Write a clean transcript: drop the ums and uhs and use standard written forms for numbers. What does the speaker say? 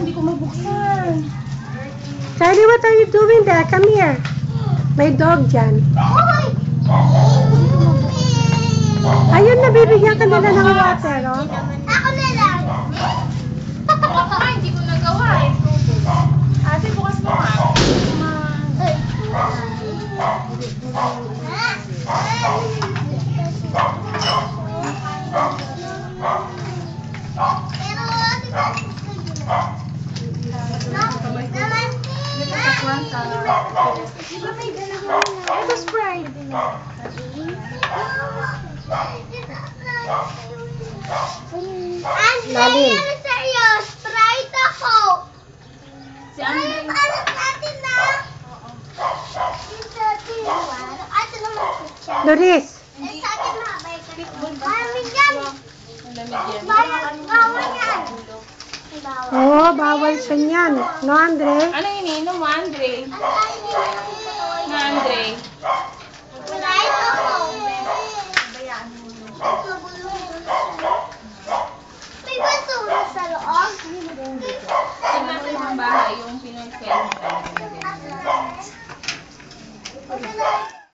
hindi ko mabuksan. Charlie, what are you doing there? Come here. May dog dyan. Ayun, nabibigyan ka nila ng water, oh. Ako na lang. Hindi ko nagawa eh. Ate, bukas mo nga. Ito Sprite. Lalim. Sa'yo, Sprite ako. Si Andre. Anak natin na. Ito naman siya. Doris. Eh, sa akin mabay ka. Maraming yan. Ang lamig yan. Bawal yan. Oo, bawal siya niyan. No, Andre? Anong iniinom mo, Andre? Ang dahil nila ako sa toy. Na, Andre? Sprite ako. May basura sa loob. Tingnan natin ang bahay, yung Pinoy Film.